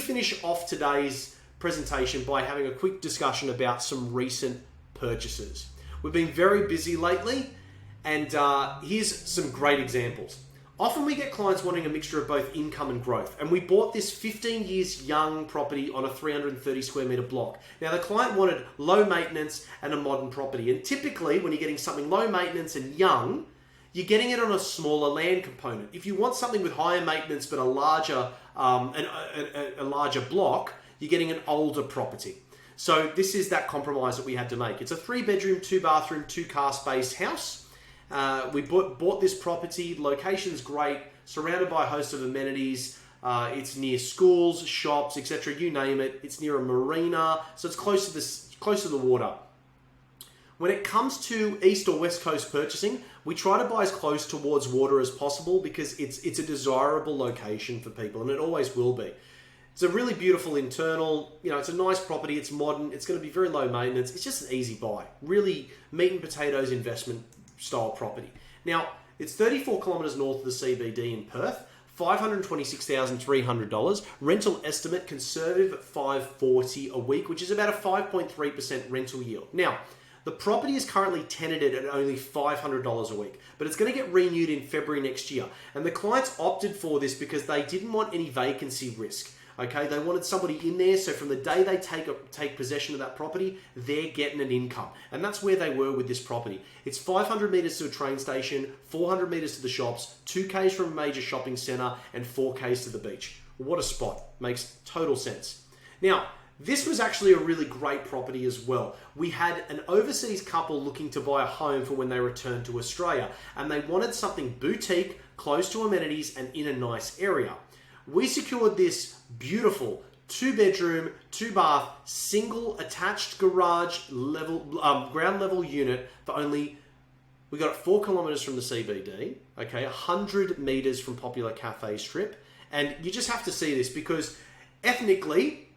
finish off today's presentation by having a quick discussion about some recent purchases. We've been very busy lately, and here's some great examples. Often we get clients wanting a mixture of both income and growth, and we bought this 15 years young property on a 330 square meter block. Now the client wanted low maintenance and a modern property, and typically when you're getting something low maintenance and young, you're getting it on a smaller land component. If you want something with higher maintenance but a larger block, you're getting an older property. So this is that compromise that we had to make. It's a 3-bedroom, 2-bathroom, 2-car space house. We bought this property. Location's great, surrounded by a host of amenities. It's near schools, shops, etc. You name it. It's near a marina, so it's close to the water. When it comes to East or West Coast purchasing, we try to buy as close towards water as possible because it's a desirable location for people, and it always will be. It's a really beautiful internal, it's a nice property, it's modern, it's going to be very low maintenance. It's just an easy buy. Really meat and potatoes investment style property. Now, it's 34 kilometres north of the CBD in Perth, $526,300. Rental estimate conservative at $540 a week, which is about a 5.3% rental yield. Now, the property is currently tenanted at only $500 a week, but it's going to get renewed in February next year. And the clients opted for this because they didn't want any vacancy risk. Okay, they wanted somebody in there, so from the day they take possession of that property, they're getting an income. And that's where they were with this property. It's 500 metres to a train station, 400 metres to the shops, 2Ks from a major shopping centre, and 4Ks to the beach. What a spot. Makes total sense. Now, this was actually a really great property as well. We had an overseas couple looking to buy a home for when they returned to Australia, and they wanted something boutique, close to amenities, and in a nice area. We secured this beautiful 2-bedroom, 2-bath, single attached garage level, ground level unit for only, we got it 4 kilometres from the CBD, okay, 100 metres from popular cafe strip. And you just have to see this because ethnically,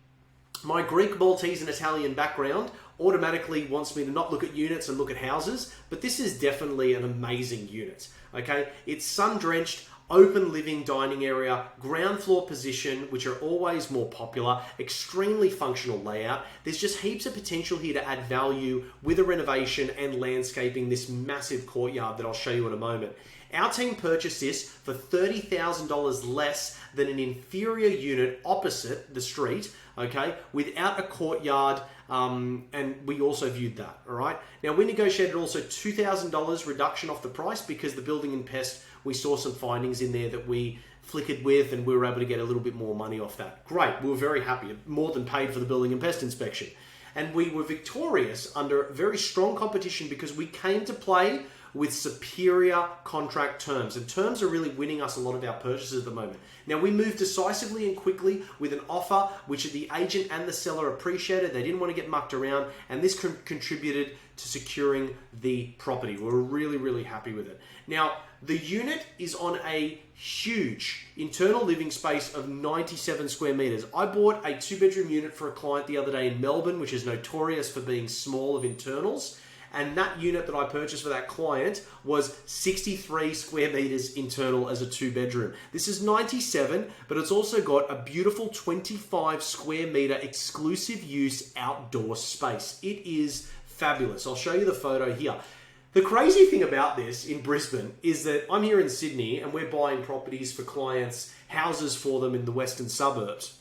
my Greek, Maltese and Italian background automatically wants me to not look at units and look at houses, but this is definitely an amazing unit, okay? It's sun-drenched, open living dining area, ground floor position, which are always more popular, extremely functional layout. There's just heaps of potential here to add value with a renovation and landscaping this massive courtyard that I'll show you in a moment. Our team purchased this for $30,000 less than an inferior unit opposite the street, okay, without a courtyard, and we also viewed that, all right? Now, we negotiated also $2,000 reduction off the price because the building and pest, we saw some findings in there that we flickered with, and we were able to get a little bit more money off that. Great, we were very happy, more than paid for the building and pest inspection. And we were victorious under very strong competition because we came to play with superior contract terms. And terms are really winning us a lot of our purchases at the moment. Now, we moved decisively and quickly with an offer which the agent and the seller appreciated. They didn't want to get mucked around, and this contributed to securing the property. We were really, really happy with it. Now, the unit is on a huge internal living space of 97 square meters. I bought a 2-bedroom unit for a client the other day in Melbourne, which is notorious for being small of internals. And that unit that I purchased for that client was 63 square meters internal as a 2-bedroom. This is 97, but it's also got a beautiful 25 square meter exclusive use outdoor space. It is fabulous. I'll show you the photo here. The crazy thing about this in Brisbane is that I'm here in Sydney and we're buying properties for clients, houses for them in the western suburbs.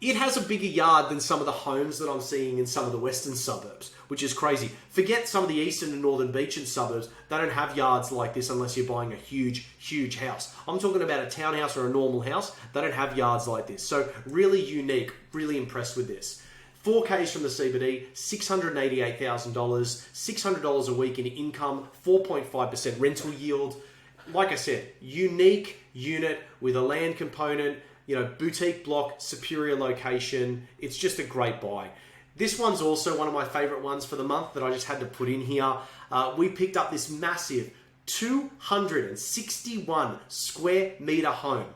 It has a bigger yard than some of the homes that I'm seeing in some of the western suburbs, which is crazy. Forget some of the eastern and northern beachen suburbs. They don't have yards like this unless you're buying a huge, huge house. I'm talking about a townhouse or a normal house. They don't have yards like this. So really unique, really impressed with this. 4Ks from the CBD, $688,000, $600 a week in income, 4.5% rental yield. Like I said, unique unit with a land component, boutique block, superior location. It's just a great buy. This one's also one of my favorite ones for the month that I just had to put in here. We picked up this massive 261 square meter home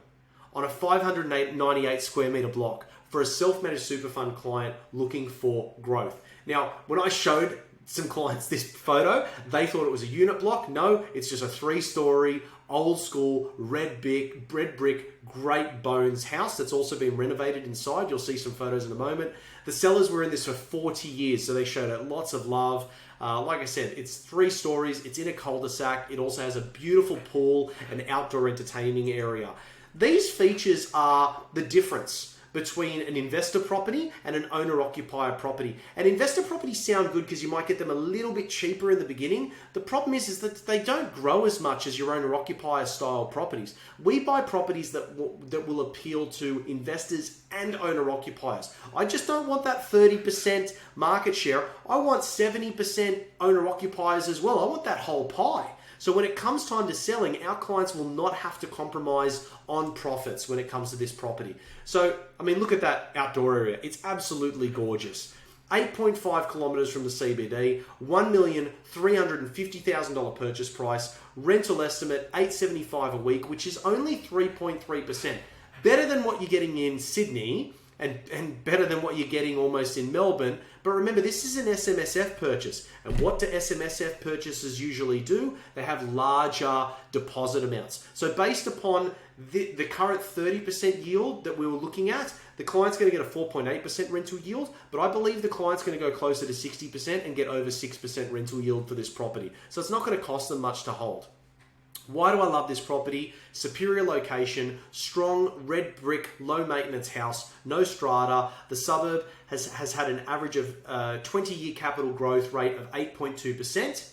on a 598 square meter block for a self-managed super fund client looking for growth. Now, when I showed some clients this photo. They thought it was a unit block. No, it's just a 3-story, old school, red brick, great bones house that's also been renovated inside. You'll see some photos in a moment. The sellers were in this for 40 years, so they showed it lots of love. Like I said, it's 3 stories. It's in a cul-de-sac. It also has a beautiful pool and outdoor entertaining area. These features are the difference between an investor property and an owner-occupier property. And investor properties sound good because you might get them a little bit cheaper in the beginning. The problem is that they don't grow as much as your owner-occupier style properties. We buy properties that will appeal to investors and owner-occupiers. I just don't want that 30% market share. I want 70% owner-occupiers as well. I want that whole pie. So when it comes time to selling, our clients will not have to compromise on profits when it comes to this property. So, I mean, look at that outdoor area. It's absolutely gorgeous. 8.5 kilometers from the CBD, $1,350,000 purchase price, rental estimate $875 a week, which is only 3.3%. Better than what you're getting in Sydney, and better than what you're getting almost in Melbourne. But remember, this is an SMSF purchase. And what do SMSF purchases usually do? They have larger deposit amounts. So based upon the current 30% yield that we were looking at, the client's going to get a 4.8% rental yield, but I believe the client's going to go closer to 60% and get over 6% rental yield for this property. So it's not going to cost them much to hold. Why do I love this property? Superior location, strong red brick, low maintenance house, no strata. The suburb has had an average of 20-year capital growth rate of 8.2%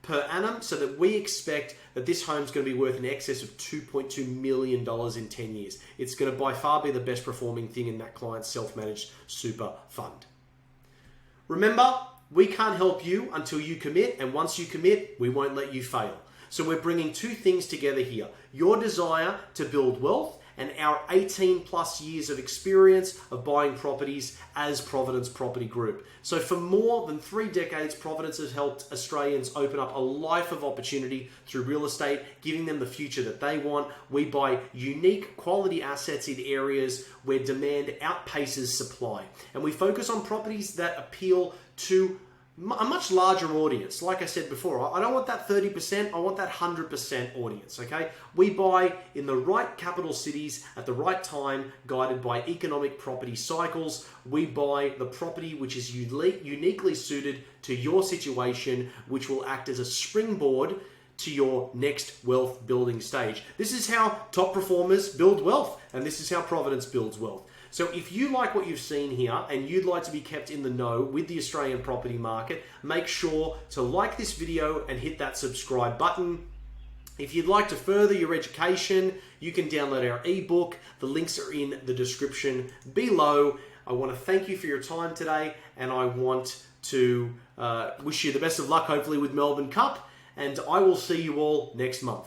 per annum, so that we expect that this home's going to be worth in excess of $2.2 million in 10 years. It's going to by far be the best performing thing in that client's self-managed super fund. Remember, we can't help you until you commit, and once you commit, we won't let you fail. So we're bringing 2 things together here. Your desire to build wealth and our 18 plus years of experience of buying properties as Providence Property Group. So for more than 3 decades, Providence has helped Australians open up a life of opportunity through real estate, giving them the future that they want. We buy unique quality assets in areas where demand outpaces supply. And we focus on properties that appeal to a much larger audience. Like I said before, I don't want that 30%, I want that 100% audience, okay? We buy in the right capital cities at the right time, guided by economic property cycles. We buy the property which is uniquely suited to your situation, which will act as a springboard to your next wealth building stage. This is how top performers build wealth, and this is how Providence builds wealth. So if you like what you've seen here and you'd like to be kept in the know with the Australian property market, make sure to like this video and hit that subscribe button. If you'd like to further your education, you can download our ebook. The links are in the description below. I want to thank you for your time today, and I want to wish you the best of luck, hopefully with Melbourne Cup, and I will see you all next month.